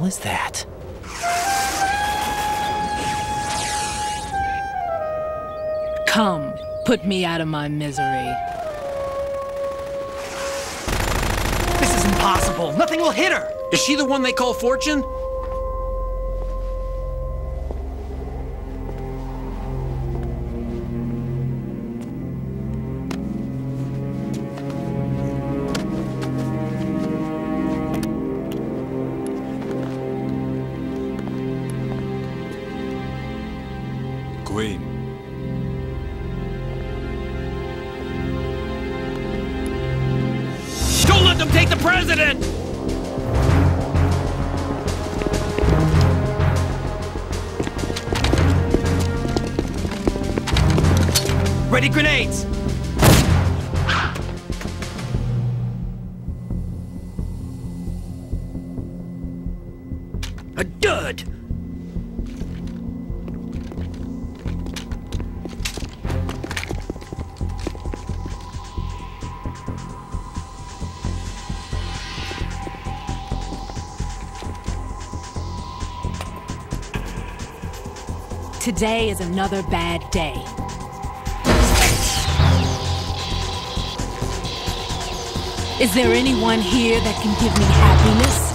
hell is that? Come, put me out of my misery. This is impossible. Nothing will hit her. Is she the one they call Fortune? Queen. Don't let them take the president! Ready grenades! A dud! Today is another bad day. Is there anyone here that can give me happiness?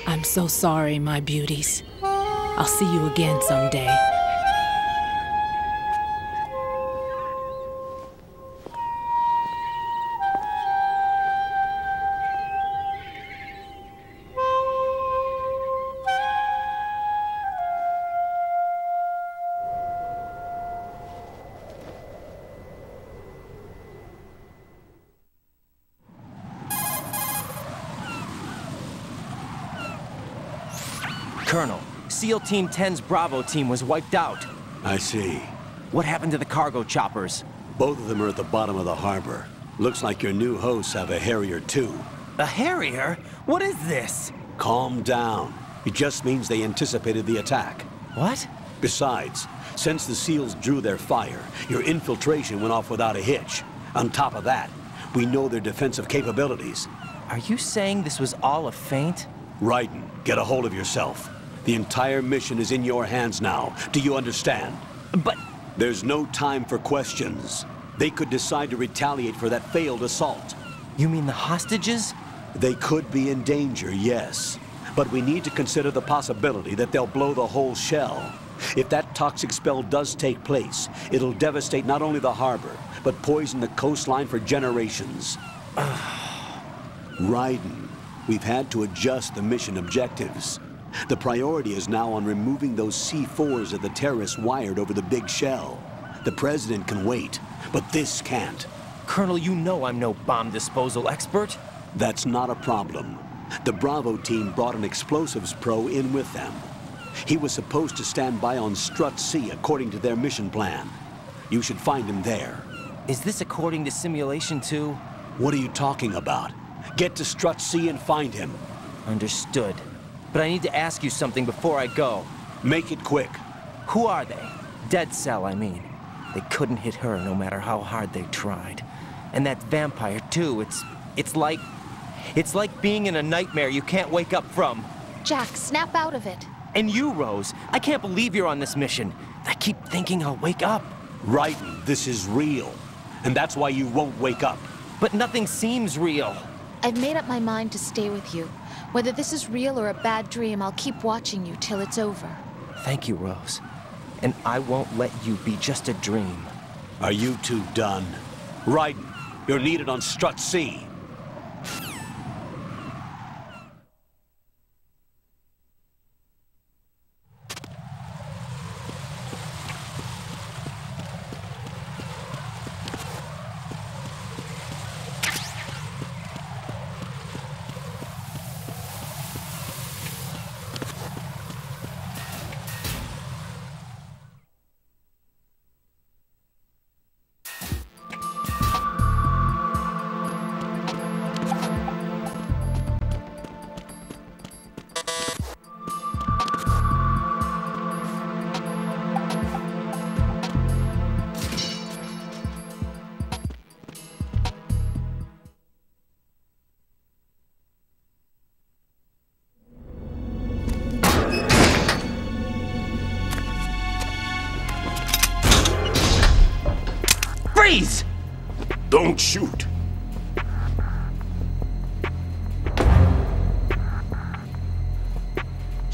I'm so sorry, my beauties. I'll see you again someday. Colonel, SEAL Team 10's Bravo team was wiped out. I see. What happened to the cargo choppers? Both of them are at the bottom of the harbor. Looks like your new hosts have a Harrier too. A Harrier? What is this? Calm down. It just means they anticipated the attack. What? Besides, since the SEALs drew their fire, your infiltration went off without a hitch. On top of that, we know their defensive capabilities. Are you saying this was all a feint? Raiden, get a hold of yourself. The entire mission is in your hands now. Do you understand? But... There's no time for questions. They could decide to retaliate for that failed assault. You mean the hostages? They could be in danger, yes. But we need to consider the possibility that they'll blow the whole shell. If that toxic spell does take place, it'll devastate not only the harbor, but poison the coastline for generations. Raiden, we've had to adjust the mission objectives. The priority is now on removing those C4s that the terrorists wired over the big shell. The president can wait, but this can't. Colonel, you know I'm no bomb disposal expert. That's not a problem. The Bravo team brought an explosives pro in with them. He was supposed to stand by on Strut C according to their mission plan. You should find him there. Is this according to Simulation 2? What are you talking about? Get to Strut C and find him. Understood. But I need to ask you something before I go. Make it quick. Who are they? Dead Cell, I mean. They couldn't hit her no matter how hard they tried. And that vampire, too, it's like being in a nightmare you can't wake up from. Jack, snap out of it. And you, Rose, I can't believe you're on this mission. I keep thinking I'll wake up. Raiden, this is real. And that's why you won't wake up. But nothing seems real. I've made up my mind to stay with you. Whether this is real or a bad dream, I'll keep watching you till it's over. Thank you, Rose. And I won't let you be just a dream. Are you two done? Raiden, you're needed on Strut C. Please! Don't shoot.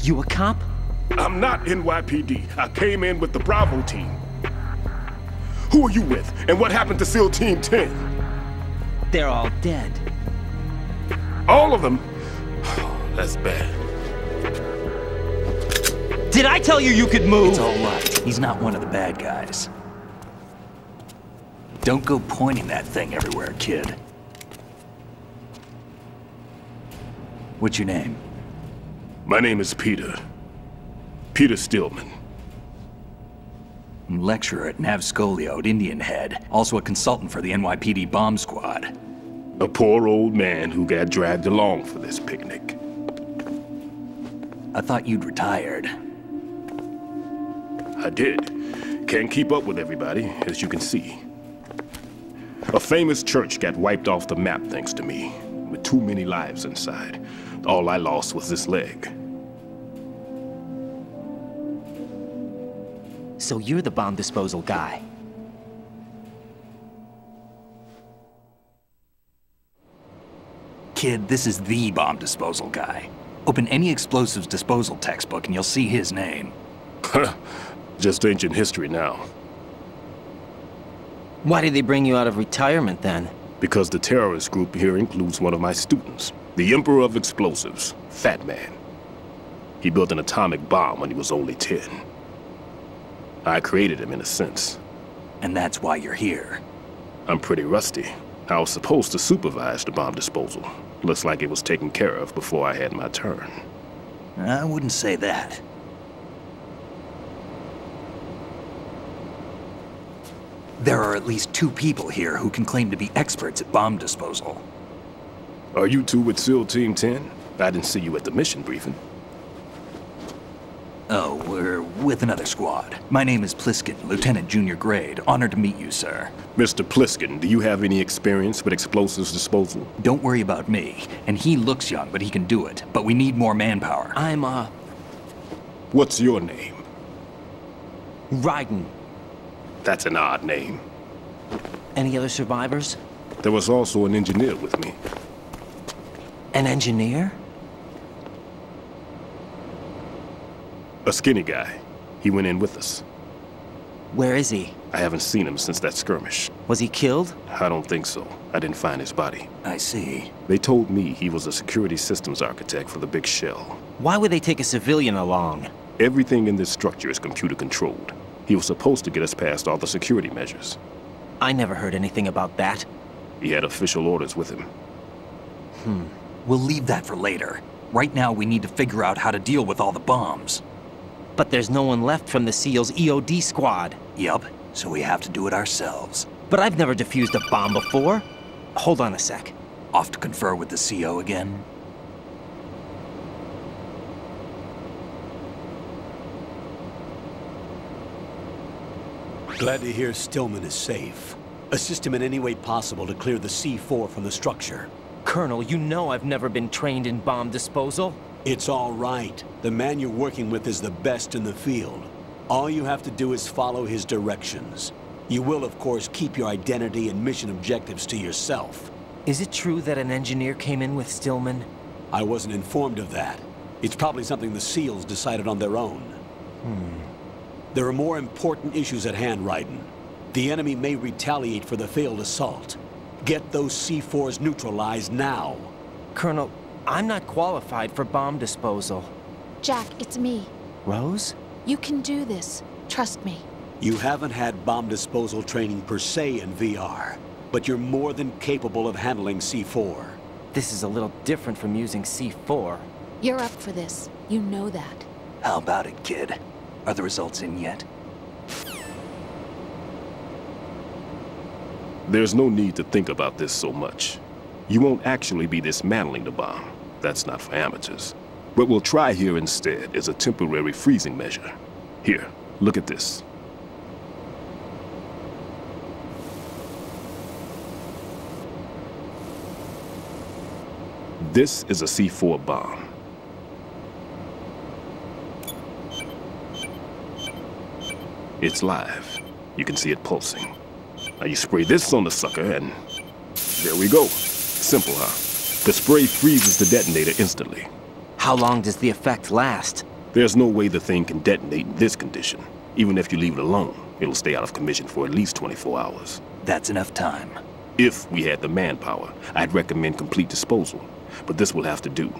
You a cop? I'm not NYPD. I came in with the Bravo team. Who are you with? And what happened to SEAL Team 10? They're all dead. All of them? That's bad. Did I tell you you could move? It's all right. He's not one of the bad guys. Don't go pointing that thing everywhere, kid. What's your name? My name is Peter. Peter Stillman. Lecturer at Navscolio at Indian Head. Also a consultant for the NYPD bomb squad. A poor old man who got dragged along for this picnic. I thought you'd retired. I did. Can't keep up with everybody, as you can see. A famous church got wiped off the map thanks to me, with too many lives inside. All I lost was this leg. So you're the bomb disposal guy. Kid, this is the bomb disposal guy. Open any explosives disposal textbook and you'll see his name. Just ancient history now. Why did they bring you out of retirement then? Because the terrorist group here includes one of my students, the Emperor of Explosives, Fat Man. He built an atomic bomb when he was only 10. I created him in a sense. And that's why you're here. I'm pretty rusty. I was supposed to supervise the bomb disposal. Looks like it was taken care of before I had my turn. I wouldn't say that. There are at least 2 people here who can claim to be experts at bomb disposal. Are you two with SEAL Team 10? I didn't see you at the mission briefing. Oh, we're with another squad. My name is Pliskin, Lieutenant Junior Grade. Honored to meet you, sir. Mr. Pliskin, do you have any experience with explosives disposal? Don't worry about me. And he looks young, but he can do it. But we need more manpower. I'm, What's your name? Raiden. That's an odd name. Any other survivors? There was also an engineer with me. An engineer? A skinny guy. He went in with us. Where is he? I haven't seen him since that skirmish. Was he killed? I don't think so. I didn't find his body. I see. They told me he was a security systems architect for the big shell. Why would they take a civilian along? Everything in this structure is computer controlled. He was supposed to get us past all the security measures. I never heard anything about that. He had official orders with him. We'll leave that for later. Right now, we need to figure out how to deal with all the bombs. But there's no one left from the SEAL's EOD squad. Yup, so we have to do it ourselves. But I've never defused a bomb before. Hold on a sec. Off to confer with the CO again? Glad to hear Stillman is safe. Assist him in any way possible to clear the C4 from the structure. Colonel, you know I've never been trained in bomb disposal. It's all right. The man you're working with is the best in the field. All you have to do is follow his directions. You will, of course, keep your identity and mission objectives to yourself. Is it true that an engineer came in with Stillman? I wasn't informed of that. It's probably something the SEALs decided on their own. There are more important issues at hand, Raiden. The enemy may retaliate for the failed assault. Get those C4s neutralized now. Colonel, I'm not qualified for bomb disposal. Jack, it's me. Rose? You can do this. Trust me. You haven't had bomb disposal training per se in VR, but you're more than capable of handling C4. This is a little different from using C4. You're up for this. You know that. How about it, kid? Are the results in yet? There's no need to think about this so much. You won't actually be dismantling the bomb. That's not for amateurs. What we'll try here instead is a temporary freezing measure. Here, look at this. This is a C4 bomb. It's live. You can see it pulsing. Now you spray this on the sucker and there we go. Simple, huh? The spray freezes the detonator instantly. How long does the effect last? There's no way the thing can detonate in this condition. Even if you leave it alone, it'll stay out of commission for at least 24 hours. That's enough time. If we had the manpower, I'd recommend complete disposal. But this will have to do.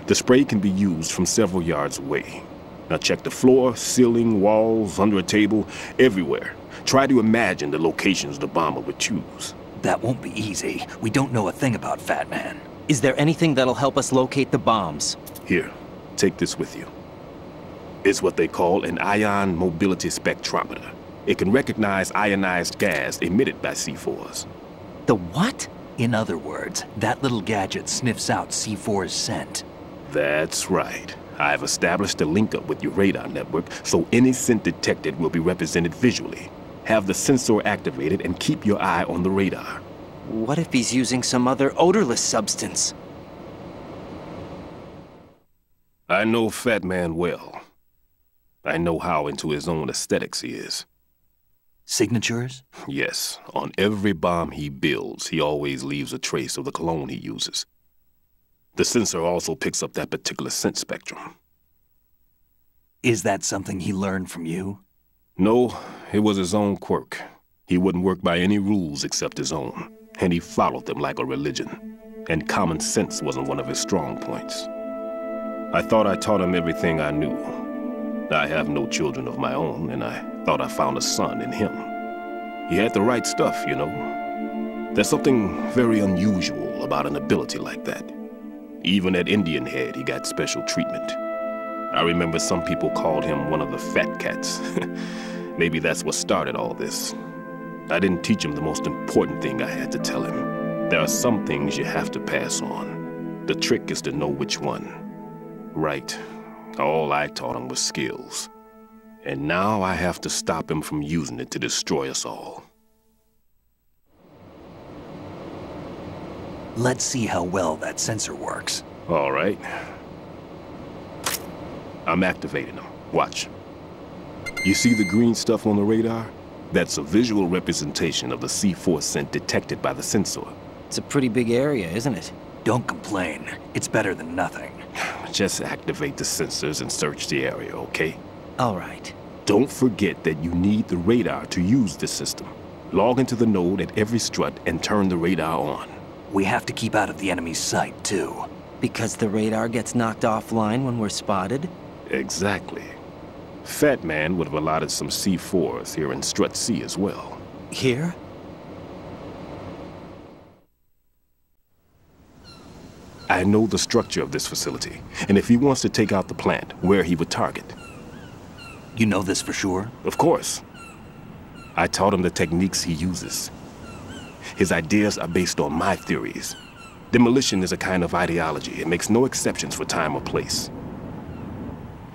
The spray can be used from several yards away. Now check the floor, ceiling, walls, under a table, everywhere. Try to imagine the locations the bomber would choose. That won't be easy. We don't know a thing about Fat Man. Is there anything that'll help us locate the bombs? Here, take this with you. It's what they call an ion mobility spectrometer. It can recognize ionized gas emitted by C4s. The what? In other words, that little gadget sniffs out C4's scent. That's right. I've established a link-up with your radar network, so any scent detected will be represented visually. Have the sensor activated and keep your eye on the radar. What if he's using some other odorless substance? I know Fat Man well. I know how into his own aesthetics he is. Signatures? Yes, on every bomb he builds, he always leaves a trace of the cologne he uses. The sensor also picks up that particular scent spectrum. Is that something he learned from you? No, it was his own quirk. He wouldn't work by any rules except his own, and he followed them like a religion. And common sense wasn't one of his strong points. I thought I taught him everything I knew. I have no children of my own, and I thought I found a son in him. He had the right stuff, you know. There's something very unusual about an ability like that. Even at Indian Head, he got special treatment. I remember some people called him one of the fat cats. Maybe that's what started all this. I didn't teach him the most important thing I had to tell him. There are some things you have to pass on. The trick is to know which one. Right. All I taught him was skills. And now I have to stop him from using it to destroy us all. Let's see how well that sensor works. All right. I'm activating them. Watch. You see the green stuff on the radar? That's a visual representation of the C4 scent detected by the sensor. It's a pretty big area, isn't it? Don't complain. It's better than nothing. Just activate the sensors and search the area, okay? All right. Don't forget that you need the radar to use this system. Log into the node at every strut and turn the radar on. We have to keep out of the enemy's sight, too. Because the radar gets knocked offline when we're spotted? Exactly. Fat Man would have allotted some C4s here in Strut C as well. Here? I know the structure of this facility, and if he wants to take out the plant, where he would target. You know this for sure? Of course. I taught him the techniques he uses. His ideas are based on my theories. Demolition is a kind of ideology. It makes no exceptions for time or place.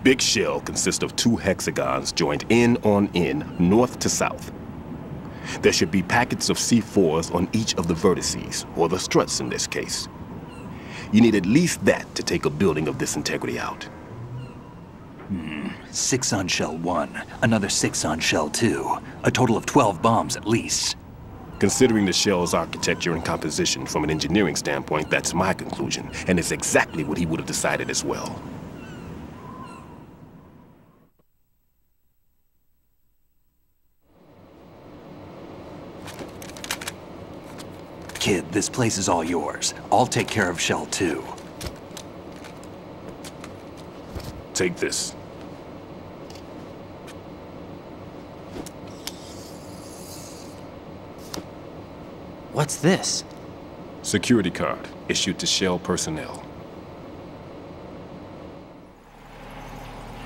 Big Shell consists of 2 hexagons joined end on end, north to south. There should be packets of C4s on each of the vertices, or the struts in this case. You need at least that to take a building of this integrity out. 6 on Shell 1, another 6 on Shell 2. A total of 12 bombs at least. Considering the shell's architecture and composition from an engineering standpoint, that's my conclusion, and it's exactly what he would have decided as well. Kid, this place is all yours. I'll take care of Shell 2. Take this. What's this? Security card, issued to Shell personnel.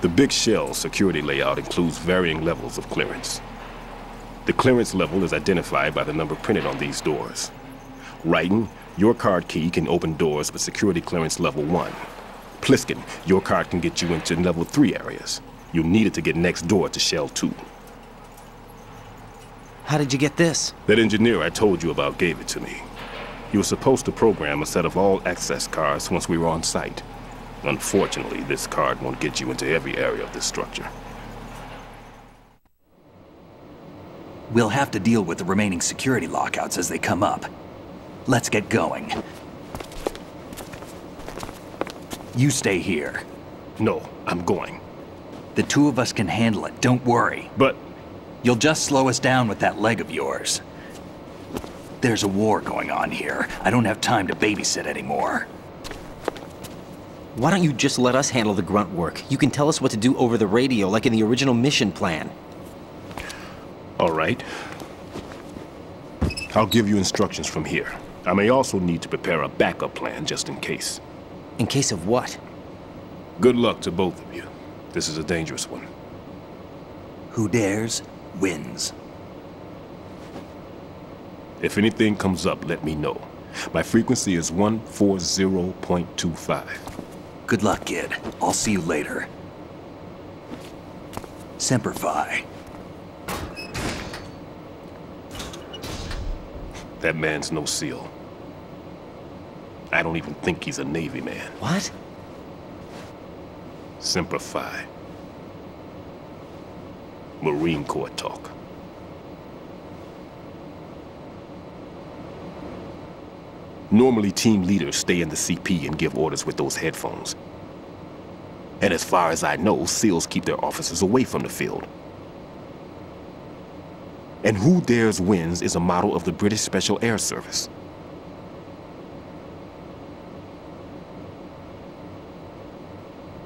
The Big Shell security layout includes varying levels of clearance. The clearance level is identified by the number printed on these doors. Raiden, your card key can open doors with security clearance level 1. Pliskin, your card can get you into level 3 areas. You'll need it to get next door to Shell 2. How did you get this? That engineer I told you about gave it to me. He was supposed to program a set of all access cards once we were on site. Unfortunately, this card won't get you into every area of this structure. We'll have to deal with the remaining security lockouts as they come up. Let's get going. You stay here. No, I'm going. The two of us can handle it, don't worry. But... You'll just slow us down with that leg of yours. There's a war going on here. I don't have time to babysit anymore. Why don't you just let us handle the grunt work? You can tell us what to do over the radio, like in the original mission plan. All right. I'll give you instructions from here. I may also need to prepare a backup plan just in case. In case of what? Good luck to both of you. This is a dangerous one. Who dares, wins. If anything comes up, let me know. My frequency is 140.25. Good luck, kid. I'll see you later. Semper Fi. That man's no SEAL. I don't even think he's a Navy man. What? Semper Fi. Marine Corps talk. Normally, team leaders stay in the CP and give orders with those headphones. And as far as I know, SEALs keep their officers away from the field. And Who Dares Wins is a model of the British Special Air Service.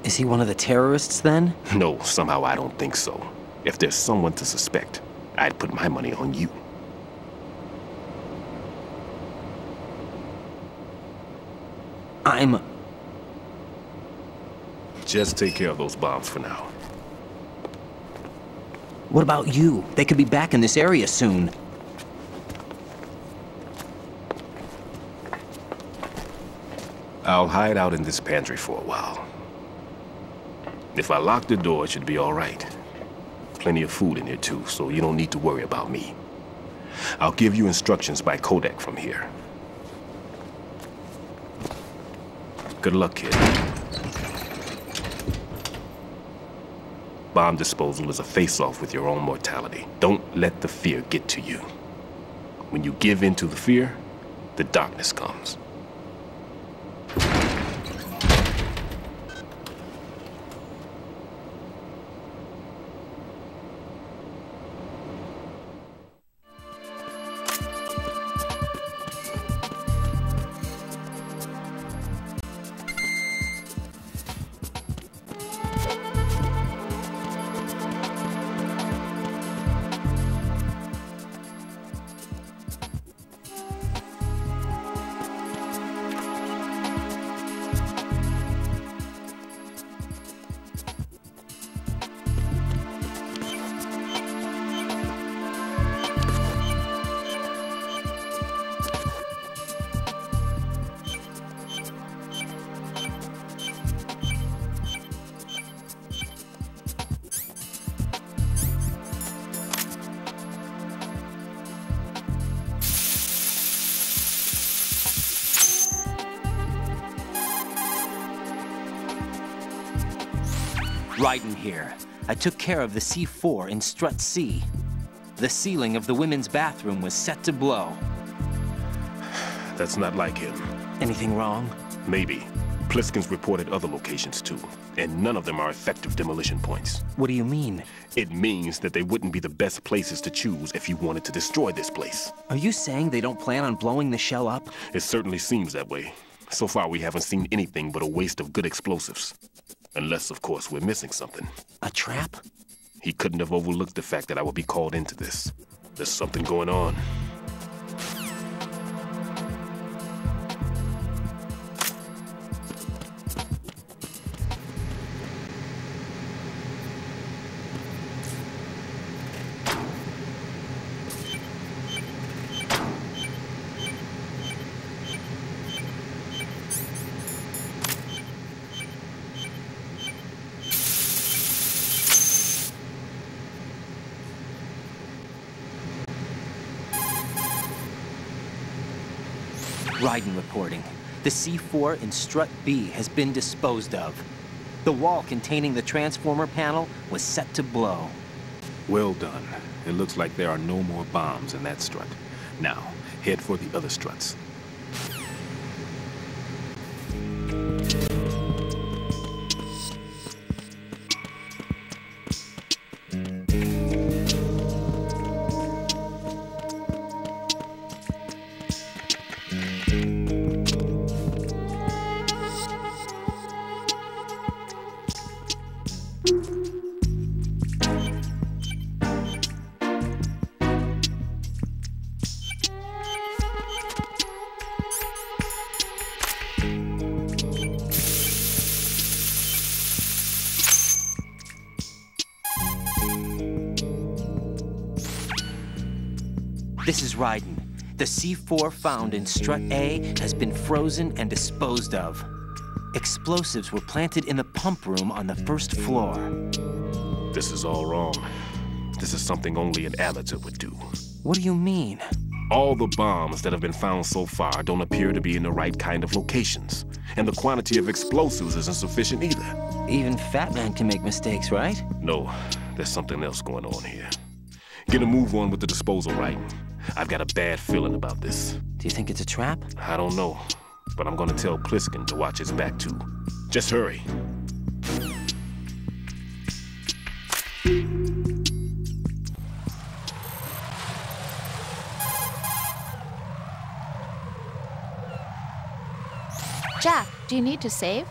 Is he one of the terrorists, then? No, somehow I don't think so. If there's someone to suspect, I'd put my money on you. Just take care of those bombs for now. What about you? They could be back in this area soon. I'll hide out in this pantry for a while. If I lock the door, it should be all right. Plenty of food in here too, so you don't need to worry about me. I'll give you instructions by Kodak from here. Good luck, kid. Bomb disposal is a face-off with your own mortality. Don't let the fear get to you. When you give in to the fear, the darkness comes. Raiden here. I took care of the C4 in Strut C. The ceiling of the women's bathroom was set to blow. That's not like him. Anything wrong? Maybe. Pliskin's reported other locations too, and none of them are effective demolition points. What do you mean? It means that they wouldn't be the best places to choose if you wanted to destroy this place. Are you saying they don't plan on blowing the shell up? It certainly seems that way. So far, we haven't seen anything but a waste of good explosives. Unless, of course, we're missing something. A trap? He couldn't have overlooked the fact that I would be called into this. There's something going on. Raiden reporting. The C4 in Strut B has been disposed of. The wall containing the transformer panel was set to blow. Well done. It looks like there are no more bombs in that strut. Now, head for the other struts. This is Raiden. The C4 found in Strut A has been frozen and disposed of. Explosives were planted in the pump room on the first floor. This is all wrong. This is something only an amateur would do. What do you mean? All the bombs that have been found so far don't appear to be in the right kind of locations. And the quantity of explosives isn't sufficient either. Even Fat Man can make mistakes, right? No, there's something else going on here. Get a move on with the disposal, Raiden. I've got a bad feeling about this. Do you think it's a trap? I don't know, but I'm gonna tell Pliskin to watch his back too. Just hurry. Jack, do you need to save?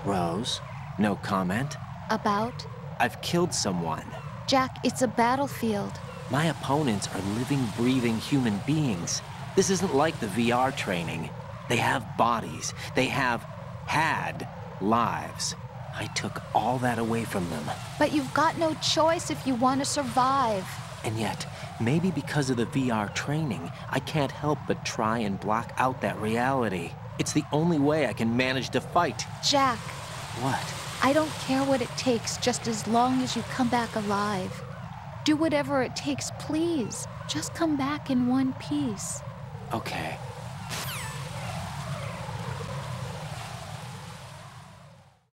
Rose, no comment. About? I've killed someone. Jack, it's a battlefield. My opponents are living, breathing human beings. This isn't like the VR training. They have bodies. They have had lives. I took all that away from them. But you've got no choice if you want to survive. And yet, maybe because of the VR training, I can't help but try and block out that reality. It's the only way I can manage to fight. Jack. What? I don't care what it takes, just as long as you come back alive. Do whatever it takes, please. Just come back in one piece. Okay.